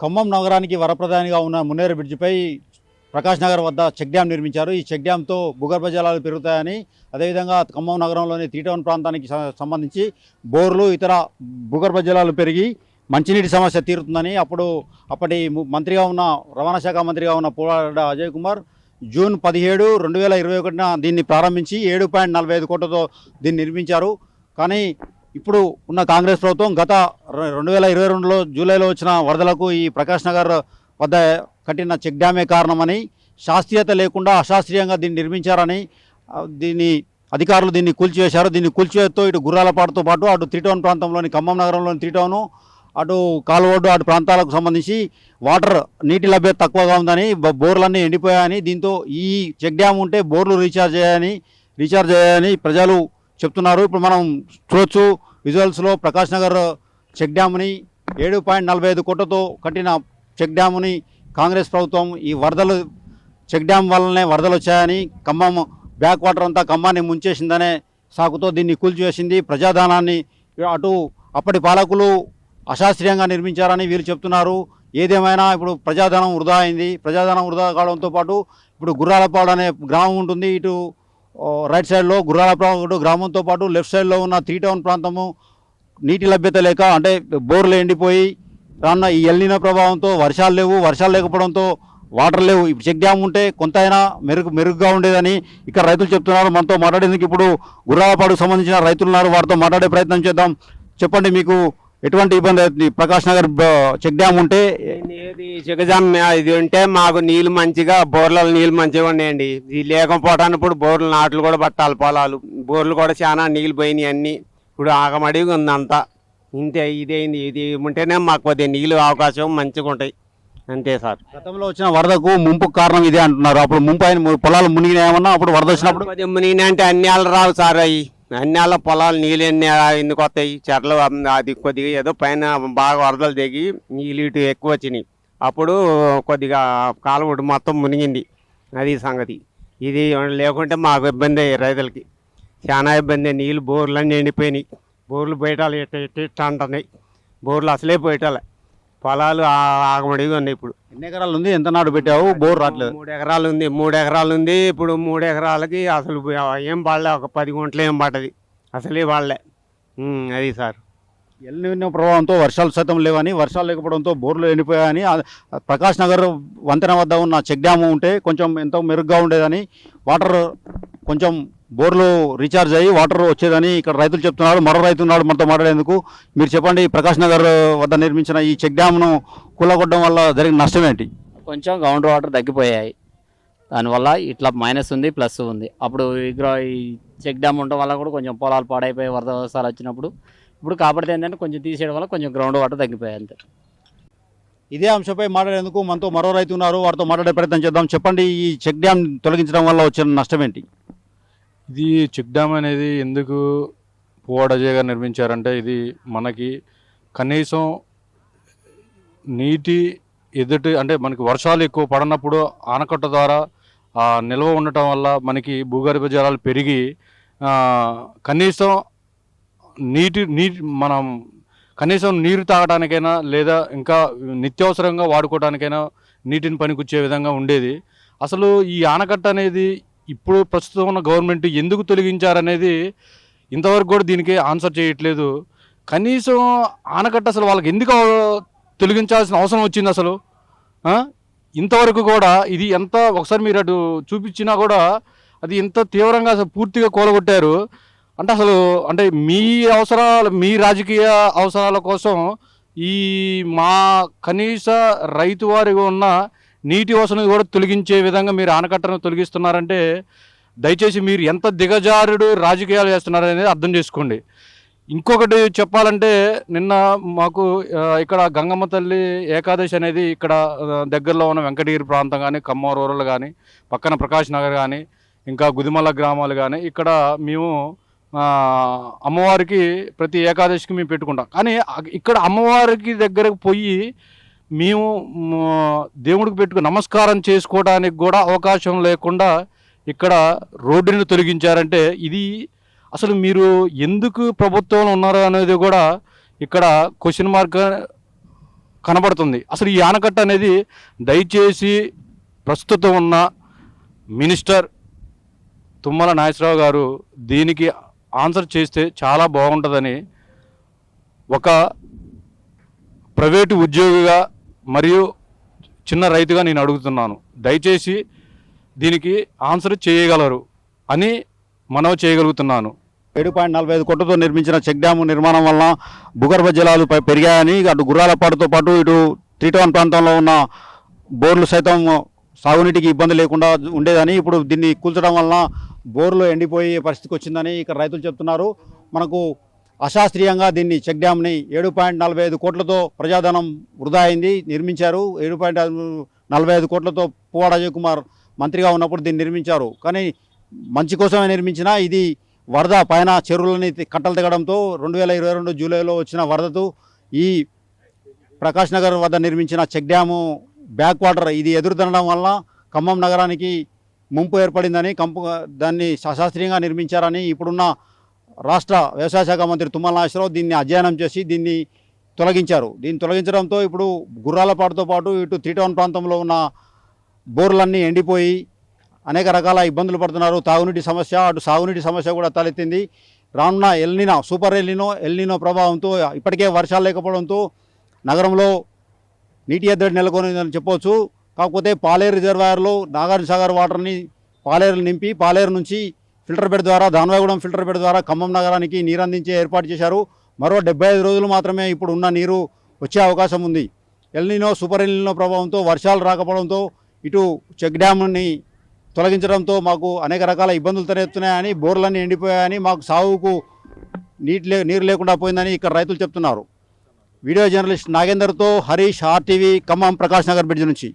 ఖమ్మం నగరానికి వరప్రధానిగా ఉన్న మున్నేరు బ్రిడ్జిపై ప్రకాష్ నగర్ వద్ద చెక్ డ్యాం నిర్మించారు. ఈ చెక్ డ్యాంతో భూగర్భ జలాలు పెరుగుతాయని, అదేవిధంగా ఖమ్మం నగరంలోని 3 టౌన్ ప్రాంతానికి సంబంధించి బోర్లు ఇతర భూగర్భ జలాలు పెరిగి మంచినీటి సమస్య తీరుతుందని అప్పటి మంత్రిగా ఉన్న రవాణా శాఖ మంత్రిగా ఉన్న పువ్వాడ అజయ్ కుమార్ జూన్ 17, 2021 దీన్ని ప్రారంభించి 7.45 కోట్లతో దీన్ని నిర్మించారు. కానీ ఇప్పుడు ఉన్న కాంగ్రెస్ ప్రభుత్వం గత 2022లో జూలైలో వచ్చిన వరదలకు ఈ ప్రకాష్ నగర్ వద్ద కట్టిన చెక్ డ్యామే కారణమని, శాస్త్రీయత లేకుండా అశాస్త్రీయంగా దీన్ని నిర్మించారని అధికారులు దీన్ని కూల్చివేశారు. దీన్ని కూల్చివేతతో ఇటు గుర్రాలపాడుతో పాటు అటు 3 టౌన్ ప్రాంతంలోని ఖమ్మం నగరంలోని 3 టౌను, అటు కాలువడ్డు అటు ప్రాంతాలకు సంబంధించి నీటి లభ్యత తక్కువగా ఉందని, బోర్లన్నీ ఎండిపోయాయని, దీంతో ఈ చెక్ డ్యామ్ ఉంటే బోర్లు రీఛార్జ్ చేయాలని ప్రజలు చెప్తున్నారు. ఇప్పుడు మనం చూడొచ్చు విజువల్స్లో ప్రకాష్ నగర్ చెక్ డ్యామ్ని 7.45 కోట్లతో కట్టిన చెక్ డ్యాముని కాంగ్రెస్ ప్రభుత్వం ఈ చెక్ డ్యామ్ వల్లనే వరదలు వచ్చాయని, ఖమ్మం బ్యాక్ వాటర్ అంతా ఖమ్మాన్ని ముంచేసిందనే సాకుతో దీన్ని కూల్చివేసింది. ప్రజాధనాన్ని అప్పటి పాలకులు అశాస్త్రీయంగా నిర్మించారని వీరు చెప్తున్నారు. ఏదేమైనా ఇప్పుడు ప్రజాధనం వృధా అయింది. ప్రజాధనం వృధా కావడంతో పాటు ఇప్పుడు గుర్రాలపాడు అనే గ్రామం ఉంటుంది. ఇటు రైట్ సైడ్లో గుర్రాలపాడు గ్రామంతో పాటు లెఫ్ట్ సైడ్లో ఉన్న 3 టౌన్ ప్రాంతము నీటి లభ్యత లేక, అంటే బోర్లు ఎండిపోయి రాన్న ఈ ఎల్నినో ప్రభావంతో వర్షాలు లేకపోవడంతో వాటర్ లేవు. ఇప్పుడు చెక్ డ్యామ్ ఉంటే కొంత అయినా మెరుగ్గా ఉండేదని ఇక్కడ రైతులు చెప్తున్నారు. మనతో మాట్లాడేందుకు ఇప్పుడు గుర్రాలపాడుకు సంబంధించిన రైతులు ఉన్నారు. వారితో మాట్లాడే ప్రయత్నం చేద్దాం. చెప్పండి, మీకు ఎటువంటి ఇబ్బంది అవుతుంది? ప్రకాష్ నగర్ చెక్ డ్యామ్ ఉంటే చెక్ డ్యామ్ ఇది ఉంటే మాకు నీళ్ళు మంచిగా, బోర్లలో నీళ్ళు మంచిగా ఉండేయండి. ఇది లేకపోవటానికి ఇప్పుడు బోర్లు నాట్లు కూడా పట్టాలి, పొలాలు బోర్లు కూడా చాలా నీళ్ళు పోయినాయి అన్నీ. ఇప్పుడు ఆగమడిగా ఉంది అంతా. ఇంతే, ఇదేంది, ఇది ఉంటేనే మాకు కొద్దిగా నీళ్ళు అవకాశం మంచిగా ఉంటాయి, అంతే సార్. గతంలో వచ్చిన వరదకు ముంపు కారణం ఇదే అంటున్నారు. అప్పుడు ముంపు అయిన పొలాలు మునిగినాయేమన్నా అప్పుడు వరద వచ్చినప్పుడు? కొద్దిగా మునిగినా అంటే అన్ని వాళ్ళు రావు సార్. అన్ని వాళ్ళ పొలాలు నీళ్ళు ఎందుకు వస్తాయి? చెట్లు అది కొద్దిగా ఏదో పైన బాగా వరదలు దిగి నీళ్ళు ఇటు ఎక్కువ వచ్చినాయి. అప్పుడు కొద్దిగా కాలువడు మొత్తం మునిగింది. అది సంగతి. ఇది లేకుంటే మాకు ఇబ్బంది, రైతులకి చాలా ఇబ్బంది. నీళ్ళు బోర్లన్నీ ఎండిపోయినాయి. బోర్లు బయటాలు ఇట్ట అంటున్నాయి. బోర్లు అసలే బయటాలే. పొలాలు ఆగమడిగా ఉన్నాయి. ఇప్పుడు ఎన్ని ఎకరాలు ఉంది? ఎంత నాడు పెట్టావు? బోర్ రావట్లేదు. 3 ఎకరాలు ఉంది. 3 ఎకరాలు ఉంది. ఇప్పుడు 3 ఎకరాలకి అసలు ఏం పడలే. ఒక 10 గుంటలు ఏం పడ్డది, అసలే పడలే. అది సార్. ఎల్నినో ప్రభావంతో వర్షాలు సైతం లేవని, వర్షాలు లేకపోవడంతో బోర్లు ఎండిపోయాయని, ప్రకాష్ నగర్ వంతెన వద్ద ఉన్న చెక్ డ్యాము ఉంటే కొంచెం ఎంతో మెరుగ్గా ఉండేదని, వాటర్ కొంచెం బోర్లు రీఛార్జ్ అయ్యి వాటర్ వచ్చేదని ఇక్కడ రైతులు చెప్తున్నారు. మరో రైతు ఉన్నాడు మనతో మాట్లాడేందుకు. మీరు చెప్పండి, ప్రకాష్ నగర్ వద్ద నిర్మించిన ఈ చెక్ డ్యామ్ను కూలగొట్టడం వల్ల జరిగిన నష్టం ఏంటి? కొంచెం గ్రౌండ్ వాటర్ తగ్గిపోయాయి. దానివల్ల ఇట్లా మైనస్ ఉంది, ప్లస్ ఉంది. అప్పుడు ఈ చెక్ డ్యామ్ ఉండడం వల్ల కూడా కొంచెం పొలాలు పాడైపోయి వరద వర్షాలు వచ్చినప్పుడు. ఇప్పుడు కాబట్టి ఏంటంటే కొంచెం తీసేయడం వల్ల కొంచెం గ్రౌండ్ వాటర్ తగ్గిపోయాయి, అంతే. ఇదే అంశంపై మాట్లాడేందుకు మనతో మరో రైతు ఉన్నారు. వారితో మాట్లాడే ప్రయత్నం చేద్దాం. చెప్పండి, ఈ చెక్ డ్యామ్ తొలగించడం వల్ల వచ్చిన నష్టం ఏంటి? ఇది చెక్ డ్యామ్ అనేది ఎందుకు పువ్వాడ అజయ్ గారు నిర్మించారంటే, ఇది మనకి కనీసం నీటి అంటే మనకి వర్షాలు ఎక్కువ పడినప్పుడు ఆనకట్ట ద్వారా నిల్వ ఉండటం వల్ల మనకి భూగర్భ జలాలు పెరిగి కనీసం మనం కనీసం నీరు తాగడానికైనా లేదా ఇంకా నిత్యావసరంగా వాడుకోవడానికైనా నీటిని పనికొచ్చే విధంగా ఉండేది. అసలు ఈ ఆనకట్ట అనేది ఇప్పుడు ప్రస్తుతం ఉన్న గవర్నమెంట్ ఎందుకు తొలగించారనేది ఇంతవరకు కూడా దీనికి ఆన్సర్ చేయట్లేదు. కనీసం ఆనకట్ట అసలు వాళ్ళకి ఎందుకు తొలగించాల్సిన అవసరం వచ్చింది అసలు? ఇంతవరకు కూడా ఇది ఎంత, ఒకసారి మీరు అటు చూపించినా కూడా అది ఎంత తీవ్రంగా అసలు పూర్తిగా కూలగొట్టారు అంటే, అసలు అంటే మీ రాజకీయ అవసరాల కోసం ఈ మా కనీస రైతు వారిగా ఉన్న నీటి వసతిని కూడా తొలగించే విధంగా మీరు ఆనకట్టను తొలగిస్తున్నారంటే, దయచేసి మీరు ఎంత దిగజారుడు రాజకీయాలు చేస్తున్నారనేది అర్థం చేసుకోండి. ఇంకొకటి చెప్పాలంటే, నిన్న మాకు ఇక్కడ గంగమ్మ తల్లి ఏకాదశి అనేది ఇక్కడ దగ్గరలో ఉన్న వెంకటగిరి ప్రాంతం కానీ, ఖమ్మం రూరల్ కానీ, పక్కన ప్రకాష్ నగర్ కానీ, ఇంకా గుదిమల్ల గ్రామాలు కానీ, ఇక్కడ మేము అమ్మవారికి ప్రతి ఏకాదశికి మేము పెట్టుకుంటాం. కానీ ఇక్కడ అమ్మవారికి దగ్గరకు పోయి మేము దేవుడికి పెట్టుకుని నమస్కారం చేసుకోవడానికి కూడా అవకాశం లేకుండా ఇక్కడ రోడ్డుని తొలగించారంటే, ఇది అసలు మీరు ఎందుకు ప్రభుత్వంలో ఉన్నారు అనేది కూడా ఇక్కడ క్వశ్చన్ మార్క్ కనబడుతుంది. అసలు ఈ ఆనకట్ట అనేది దయచేసి ప్రస్తుతం ఉన్న మినిస్టర్ తుమ్మల నాగేశ్వరరావు గారు దీనికి ఆన్సర్ చేస్తే చాలా బాగుంటుందని ఒక ప్రైవేటు ఉద్యోగిగా మరియు చిన్న రైతుగా నేను అడుగుతున్నాను. దయచేసి దీనికి ఆన్సర్ చేయగలరు అని మనవి చేయగలుగుతున్నాను. 7.45 కోట్లతో నిర్మించిన చెక్ డ్యాము నిర్మాణం వలన భూగర్భ జలాలు పెరిగాయని, అటు గుర్రాలపాడుతో పాటు ఇటు 3 టౌన్ ప్రాంతంలో ఉన్న బోర్లు సైతం సాగునీటికి ఇబ్బంది లేకుండా ఉండేదని, ఇప్పుడు దీన్ని కూల్చడం వలన బోర్లు ఎండిపోయే పరిస్థితికి వచ్చిందని ఇక్కడ రైతులు చెప్తున్నారు. మనకు అశాస్త్రీయంగా దీన్ని చెక్ డ్యామ్ని 7.45 కోట్లతో ప్రజాధనం వృధా అయింది, నిర్మించారు. 7.45 కోట్లతో పువ్వాడ అజయ్ కుమార్ మంత్రిగా ఉన్నప్పుడు దీన్ని నిర్మించారు. కానీ మంచి కోసమే నిర్మించినా ఇది వరద పైన చెరువులని కట్టలు తెగడంతో 2022 జూలైలో వచ్చిన వరదతో ఈ ప్రకాష్ నగర్ వద్ద నిర్మించిన చెక్ డ్యాము బ్యాక్ వాటర్ ఇది ఎదురుదనడం వల్ల ఖమ్మం నగరానికి ముంపు ఏర్పడిందని, దాన్ని అశాస్త్రీయంగా నిర్మించారని ఇప్పుడున్న రాష్ట్ర వ్యవసాయ శాఖ మంత్రి తుమ్మల నాగేశ్వరరావు దీన్ని అధ్యయనం చేసి దీన్ని తొలగించారు. దీన్ని తొలగించడంతో ఇప్పుడు గుర్రాలపాడుతో పాటు ఇటు 3 టౌన్ ప్రాంతంలో ఉన్న బోర్లన్నీ ఎండిపోయి అనేక రకాల ఇబ్బందులు పడుతున్నారు. తాగునీటి సమస్య, అటు సాగునీటి సమస్య కూడా తలెత్తింది. రానున్న సూపర్ ఎల్నినో ప్రభావంతో ఇప్పటికే వర్షాలు లేకపోవడంతో నగరంలో నీటి ఎద్దడి నెలకొనిందని చెప్పవచ్చు. కాకపోతే పాలేరు రిజర్వాయర్లో నాగార్జునసాగర్ వాటర్ని పాలేరు నింపి పాలేరు నుంచి ఫిల్టర్ బెడ్ ద్వారా దానవాగూడెం ఫిల్టర్ బెడ్ ద్వారా ఖమ్మం నగరానికి నీరు అందించే ఏర్పాటు చేశారు. మరో 75 రోజులు మాత్రమే ఇప్పుడు ఉన్న నీరు వచ్చే అవకాశం ఉంది. సూపర్ ఎల్నినో ప్రభావంతో వర్షాలు రాకపోవడంతో ఇటు చెక్ డ్యామ్ని తొలగించడంతో మాకు అనేక రకాల ఇబ్బందులు తలెత్తున్నాయని, బోర్లన్నీ ఎండిపోయాయని, మాకు సాగుకు నీరు లేకుండా పోయిందని ఇక్కడ రైతులు చెప్తున్నారు. వీడియో జర్నలిస్ట్ నాగేందర్తో హరీష్, RTV, ఖమ్మం ప్రకాష్ నగర్ బ్రిడ్జ్ నుంచి.